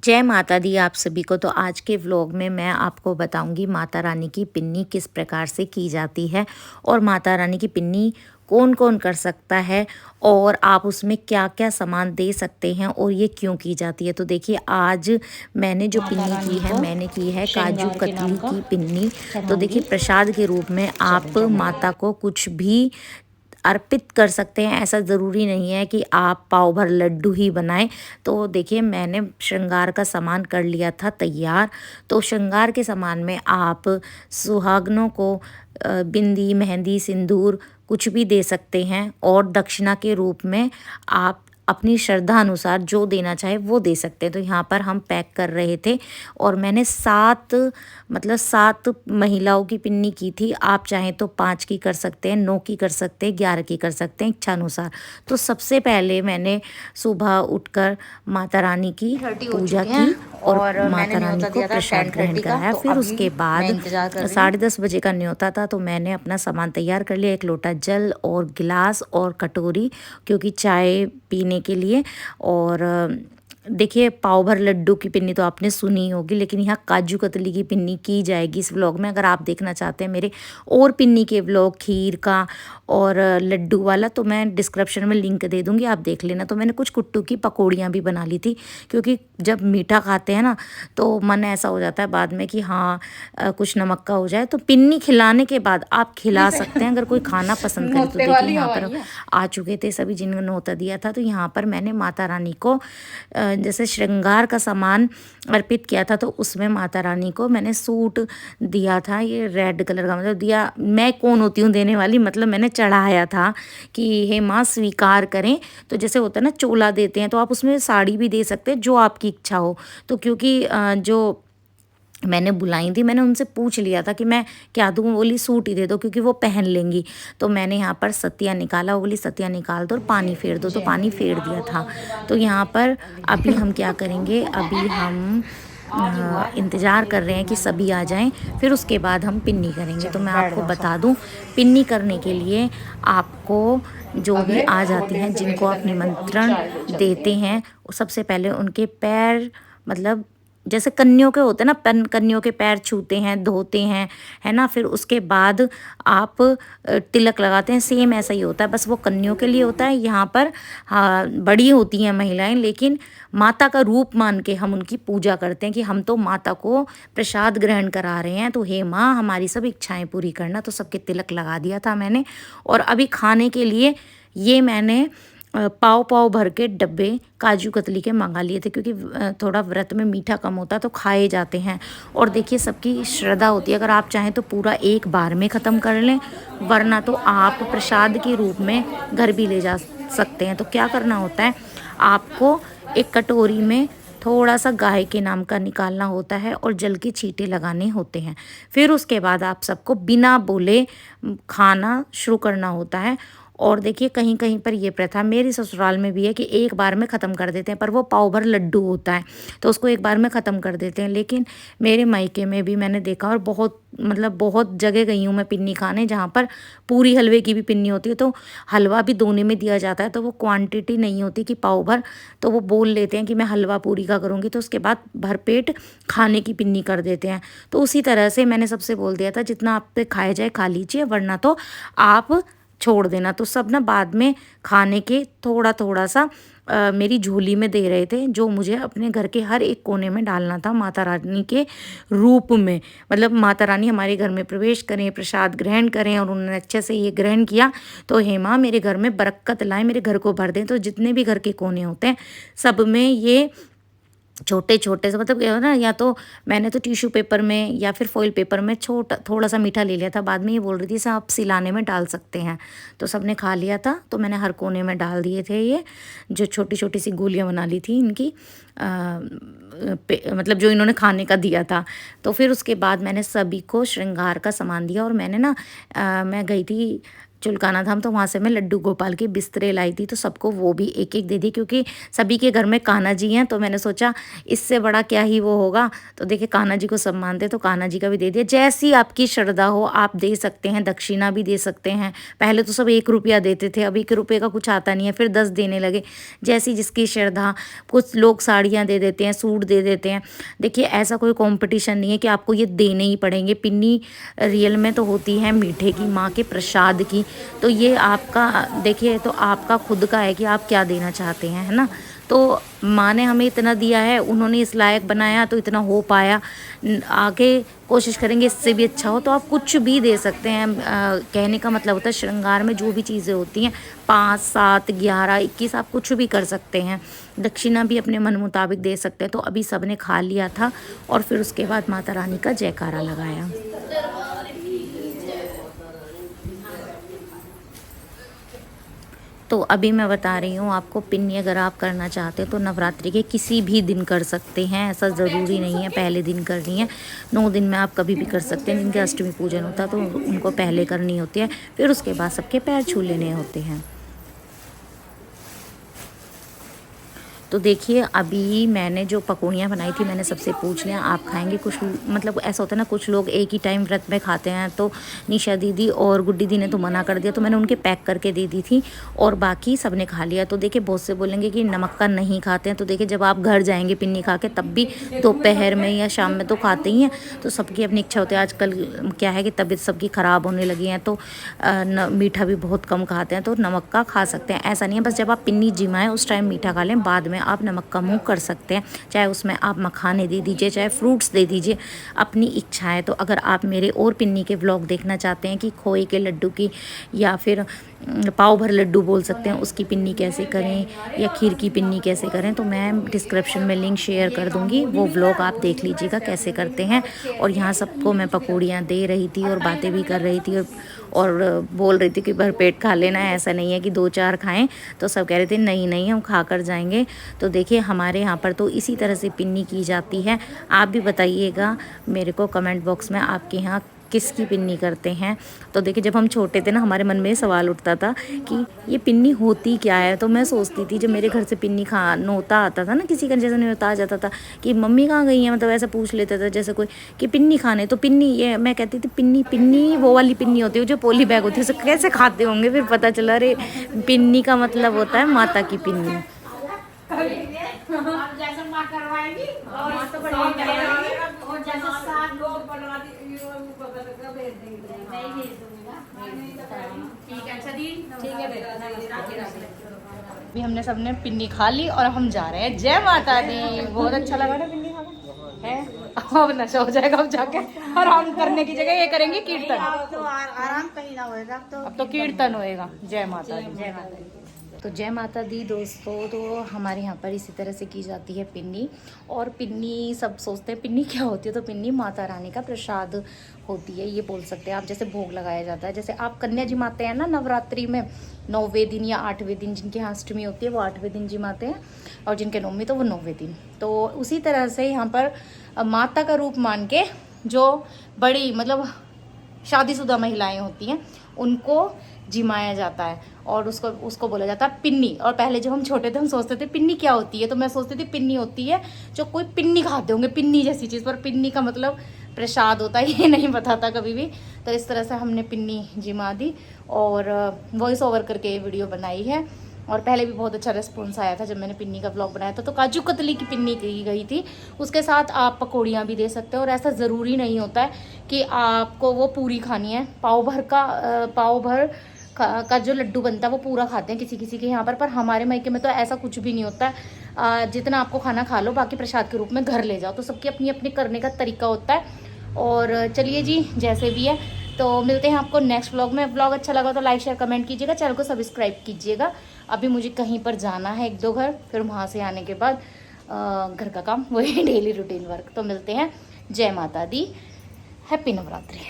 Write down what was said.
जय माता दी आप सभी को। तो आज के व्लॉग में मैं आपको बताऊंगी माता रानी की पिन्नी किस प्रकार से की जाती है और माता रानी की पिन्नी कौन कौन कर सकता है और आप उसमें क्या क्या सामान दे सकते हैं और ये क्यों की जाती है। तो देखिए आज मैंने जो माता पिन्नी की रानी है को मैंने की है काजू श्रृंगार के नाम कतली का की पिन्नी। तो देखिए चढ़ाऊंगी। प्रसाद के रूप में चलो आप जल्दी। माता को कुछ भी अर्पित कर सकते हैं। ऐसा ज़रूरी नहीं है कि आप पाव भर लड्डू ही बनाएं। तो देखिए मैंने श्रृंगार का सामान कर लिया था तैयार। तो श्रृंगार के सामान में आप सुहागनों को बिंदी मेहंदी सिंदूर कुछ भी दे सकते हैं और दक्षिणा के रूप में आप अपनी श्रद्धा अनुसार जो देना चाहे वो दे सकते हैं। तो यहाँ पर हम पैक कर रहे थे और मैंने 7 महिलाओं की पिन्नी की थी। आप चाहें तो 5 की कर सकते हैं, 9 की कर सकते हैं, 11 की कर सकते हैं इच्छा अनुसार। तो सबसे पहले मैंने सुबह उठकर माता रानी की 30 हो पूजा चुके की हैं और और मैंने माता रानी न्योता को दिया था प्रसाद ग्रहण 10:30 का। कराया। तो फिर अभी उसके मैं बाद इंतजार कर रही हूँ। 10:30 बजे का न्योता था तो मैंने अपना सामान तैयार कर लिया, एक लोटा जल और गिलास और कटोरी क्योंकि चाय पीने के लिए। और देखिए पाव भर लड्डू की पिन्नी तो आपने सुनी होगी, लेकिन यहाँ काजू कतली की पिन्नी की जाएगी इस व्लॉग में। अगर आप देखना चाहते हैं मेरे और पिन्नी के व्लॉग खीर का और लड्डू वाला तो मैं डिस्क्रिप्शन में लिंक दे दूँगी, आप देख लेना। तो मैंने कुछ कुट्टू की पकौड़ियाँ भी बना ली थी क्योंकि जब मीठा खाते हैं ना तो मन ऐसा हो जाता है बाद में कि हाँ कुछ नमक का हो जाए। तो पिन्नी खिलाने के बाद आप खिला सकते हैं अगर कोई खाना पसंद करे। तो नोते देखिए वाली यहाँ पर हवाई है। आ चुके थे सभी जिन्होंने न्योता दिया था। तो यहाँ पर मैंने माता रानी को जैसे श्रृंगार का सामान अर्पित किया था तो उसमें माता रानी को मैंने सूट दिया था, ये रेड कलर का, मतलब दिया मैं कौन होती हूँ देने वाली, मतलब मैंने चढ़ाया था कि हे माँ स्वीकार करें। तो जैसे होता है ना चोला देते हैं तो आप उसमें साड़ी भी दे सकते हैं जो आपकी इच्छा हो। तो क्योंकि जो मैंने बुलाई थी मैंने उनसे पूछ लिया था कि मैं क्या दूँ, बोली सूट ही दे दो क्योंकि वो पहन लेंगी। तो मैंने यहाँ पर सतिया निकाला, वो बोली सतिया निकाल दो और पानी फेर दो, तो जय पानी फेर दिया था। तो यहाँ पर अभी हम क्या करेंगे, अभी हम इंतज़ार कर रहे हैं कि सभी आ जाएं, फिर उसके बाद हम पिन्नी करेंगे। तो चलो मैं बैठ आपको जाओ बता सब। दूं पिन्नी करने के लिए आपको जो भी अरे आ बहुत जाते देर हैं से जिनको वेट आप करने को अभी निमंत्रण चाय ले चलती देते है। हैं सबसे पहले उनके पैर, मतलब जैसे कन्याओं के होते हैं ना कन्याओं के पैर छूते हैं धोते हैं, है ना। फिर उसके बाद आप तिलक लगाते हैं, सेम ऐसा ही होता है, बस वो कन्याओं के लिए होता है। यहाँ पर हाँ बड़ी होती हैं महिलाएं, लेकिन माता का रूप मान के हम उनकी पूजा करते हैं कि हम तो माता को प्रसाद ग्रहण करा रहे हैं, तो हे माँ हमारी सब इच्छाएं पूरी करना। तो सबके तिलक लगा दिया था मैंने। और अभी खाने के लिए ये मैंने पाव पाव भर के डब्बे काजू कतली के मंगा लिए थे क्योंकि थोड़ा व्रत में मीठा कम होता है तो खाए जाते हैं। और देखिए सबकी श्रद्धा होती है, अगर आप चाहें तो पूरा एक बार में ख़त्म कर लें, वरना तो आप प्रसाद के रूप में घर भी ले जा सकते हैं। तो क्या करना होता है, आपको एक कटोरी में थोड़ा सा गाय के नाम का निकालना होता है और जल के छींटे लगाने होते हैं। फिर उसके बाद आप सबको बिना बोले खाना शुरू करना होता है। और देखिए कहीं कहीं पर ये प्रथा मेरी ससुराल में भी है कि एक बार में ख़त्म कर देते हैं, पर वो पाव भर लड्डू होता है तो उसको एक बार में ख़त्म कर देते हैं। लेकिन मेरे मायके में भी मैंने देखा और बहुत मतलब बहुत जगह गई हूँ मैं पिन्नी खाने जहाँ पर पूरी हलवे की भी पिन्नी होती है। तो हलवा भी दोने में दिया जाता है तो वो क्वांटिटी नहीं होती कि पाव भर, तो वो बोल लेते हैं कि मैं हलवा पूरी का करूँगी तो उसके बाद भरपेट खाने की पिन्नी कर देते हैं। तो उसी तरह से मैंने सबसे बोल दिया था जितना आप पे खाया जाए खा लीजिए, वरना तो आप छोड़ देना। तो सब ना बाद में खाने के थोड़ा थोड़ा सा मेरी झोली में दे रहे थे जो मुझे अपने घर के हर एक कोने में डालना था माता रानी के रूप में। मतलब माता रानी हमारे घर में प्रवेश करें, प्रसाद ग्रहण करें, और उन्होंने अच्छे से ये ग्रहण किया तो हे माँ मेरे घर में बरकत लाएं, मेरे घर को भर दें। तो जितने भी घर के कोने होते हैं सब में ये छोटे छोटे से, मतलब क्या हो ना, या तो मैंने तो टिश्यू पेपर में या फिर फॉइल पेपर में छोटा थोड़ा सा मीठा ले लिया था। बाद में ये बोल रही थी सब आप सिलाने में डाल सकते हैं, तो सबने खा लिया था तो मैंने हर कोने में डाल दिए थे ये जो छोटी छोटी सी गोलियां बना ली थी इनकी मतलब जो इन्होंने खाने का दिया था। तो फिर उसके बाद मैंने सभी को श्रृंगार का सामान दिया और मैंने ना मैं गई थी चुलकाना धाम, तो वहाँ से मैं लड्डू गोपाल के बिस्तरे लाई थी, तो सबको वो भी एक एक दे दी, क्योंकि सभी के घर में कान्हा जी हैं, तो मैंने सोचा इससे बड़ा क्या ही वो होगा। तो देखिए कान्हा जी को सब मानते, तो कान्हा जी का भी दे दिया। जैसी आपकी श्रद्धा हो आप दे सकते हैं, दक्षिणा भी दे सकते हैं। पहले तो सब 1 रुपया देते थे, अब 1 रुपये का कुछ आता नहीं है, फिर 10 देने लगे, जैसी जिसकी श्रद्धा। कुछ लोग साड़ियाँ दे देते हैं, सूट दे देते हैं। देखिए ऐसा कोई कॉम्पिटिशन नहीं है कि आपको ये देने ही पड़ेंगे। पिन्नी रियल में तो होती है मीठे की, माँ के प्रसाद की। तो ये आपका देखिए, तो आपका खुद का है कि आप क्या देना चाहते हैं, है ना। तो माँ ने हमें इतना दिया है, उन्होंने इस लायक बनाया, तो इतना हो पाया। आगे कोशिश करेंगे इससे भी अच्छा हो, तो आप कुछ भी दे सकते हैं। कहने का मतलब होता है श्रृंगार में जो भी चीज़ें होती हैं 5, 7, 11, 21 आप कुछ भी कर सकते हैं। दक्षिणा भी अपने मन मुताबिक दे सकते हैं। तो अभी सब ने खा लिया था और फिर उसके बाद माता रानी का जयकारा लगाया। तो अभी मैं बता रही हूँ आपको, पिन्नी अगर आप करना चाहते हो तो नवरात्रि के किसी भी दिन कर सकते हैं, ऐसा ज़रूरी नहीं है पहले दिन करनी है। 9 दिन में आप कभी भी कर सकते हैं। जिनके अष्टमी पूजन होता है तो उनको पहले करनी होती है, फिर उसके बाद सबके पैर छू लेने होते हैं। तो देखिए अभी मैंने जो पकौड़ियाँ बनाई थी मैंने सबसे पूछ लिया आप खाएंगे। कुछ मतलब ऐसा होता है ना, कुछ लोग एक ही टाइम व्रत में खाते हैं। तो निशा दीदी और गुड्डी दी ने तो मना कर दिया, तो मैंने उनके पैक करके दे दी थी और बाकी सब ने खा लिया। तो देखिए बहुत से बोलेंगे कि नमक का नहीं खाते हैं, तो देखिए जब आप घर जाएंगे पिन्नी खा के, तब भी दोपहर में या शाम में तो खाते ही हैं। तो सबकी अपनी इच्छा होती है। आजकल क्या है कि तबीयत सबकी ख़राब होने लगी है, तो मीठा भी बहुत कम खाते हैं, तो नमक का खा सकते हैं। ऐसा नहीं है, बस जब आप पिन्नी जिमाएँ उस टाइम मीठा खा लें, बाद में आप नमक का मुँह कर सकते हैं। चाहे उसमें आप मखाने दे दीजिए, चाहे फ्रूट्स दे दीजिए, अपनी इच्छा है। तो अगर आप मेरे और पिन्नी के व्लॉग देखना चाहते हैं कि खोए के लड्डू की या फिर पाव भर लड्डू बोल सकते हैं, उसकी पिन्नी कैसे करें या खीर की पिन्नी कैसे करें, तो मैं डिस्क्रिप्शन में लिंक शेयर कर दूंगी, वो व्लॉग आप देख लीजिएगा कैसे करते हैं। और यहाँ सबको मैं पकौड़ियाँ दे रही थी और बातें भी कर रही थी और बोल रही थी कि भरपेट खा लेना है, ऐसा नहीं है कि 2-4 खाएं। तो सब कह रहे थे नहीं नहीं हम खा कर जाएंगे। तो देखिए हमारे यहाँ पर तो इसी तरह से पिन्नी की जाती है। आप भी बताइएगा मेरे को कमेंट बॉक्स में आपके यहाँ किसकी पिन्नी करते हैं। तो देखिए जब हम छोटे थे ना, हमारे मन में सवाल उठता था कि ये पिन्नी होती क्या है। तो मैं सोचती थी जब मेरे घर से पिन्नी खा नोता आता था ना, किसी का जैसे नोता आ जाता था कि मम्मी कहाँ गई है, मतलब ऐसा पूछ लेता था जैसे कोई कि पिन्नी खाने, तो पिन्नी, ये मैं कहती थी पिन्नी पिन्नी वो वाली पिन्नी होती है जो पोली बैग होती है, उसे कैसे खाते होंगे। फिर पता चला अरे पिन्नी का मतलब होता है माता की पिन्नी। अभी हमने सबने पिन्नी खा ली और हम जा रहे हैं। जय माता दी। बहुत अच्छा लगा ना पिन्नी खाना है। अब नशा हो जाएगा, अब जाके आराम करने की जगह ये करेंगे कीर्तन। तो आराम कहीं ना होएगा, अब तो कीर्तन होएगा। जय माता दी। जय माता दी। तो जय माता दी दोस्तों। तो हमारे यहाँ पर इसी तरह से की जाती है पिन्नी। और पिन्नी सब सोचते हैं पिन्नी क्या होती है, तो पिन्नी माता रानी का प्रसाद होती है, ये बोल सकते हैं आप। जैसे भोग लगाया जाता है, जैसे आप कन्या जिमाते हैं ना नवरात्रि में 9वें दिन या 8वें दिन, जिनके यहाँ अष्टमी होती है वो 8वें दिन जिमाते हैं और जिनके नवमी तो वो 9वें दिन। तो उसी तरह से यहाँ पर माता का रूप मान के जो बड़ी मतलब शादीशुदा महिलाएं होती हैं उनको जिमाया जाता है और उसको बोला जाता है पिन्नी। और पहले जब हम छोटे थे हम सोचते थे पिन्नी क्या होती है, तो मैं सोचती थी पिन्नी होती है जो कोई पिन्नी खाते होंगे, पिन्नी जैसी चीज़, पर पिन्नी का मतलब प्रसाद होता है ये नहीं पता था कभी भी। तो इस तरह से हमने पिन्नी जिमा दी और वॉइस ओवर करके ये वीडियो बनाई है। और पहले भी बहुत अच्छा रिस्पॉन्स आया था जब मैंने पिन्नी का व्लॉग बनाया था। तो काजू कतली की पिन्नी की गई थी, उसके साथ आप पकौड़ियाँ भी दे सकते हो। और ऐसा ज़रूरी नहीं होता है कि आपको वो पूरी खानी है। पाव भर का जो लड्डू बनता है वो पूरा खाते हैं किसी किसी के यहाँ पर हमारे मायके में तो ऐसा कुछ भी नहीं होता है। जितना आपको खाना खा लो, बाकी प्रसाद के रूप में घर ले जाओ। तो सबकी अपनी अपनी करने का तरीका होता है। और चलिए जी, जैसे भी है तो मिलते हैं आपको नेक्स्ट व्लॉग में। व्लॉग अच्छा लगा तो लाइक शेयर कमेंट कीजिएगा, चैनल को सब्सक्राइब कीजिएगा। अभी मुझे कहीं पर जाना है 1-2 घर, फिर वहाँ से आने के बाद घर का काम, वही डेली रूटीन वर्क। तो मिलते हैं। जय माता दी, हैप्पी नवरात्रि।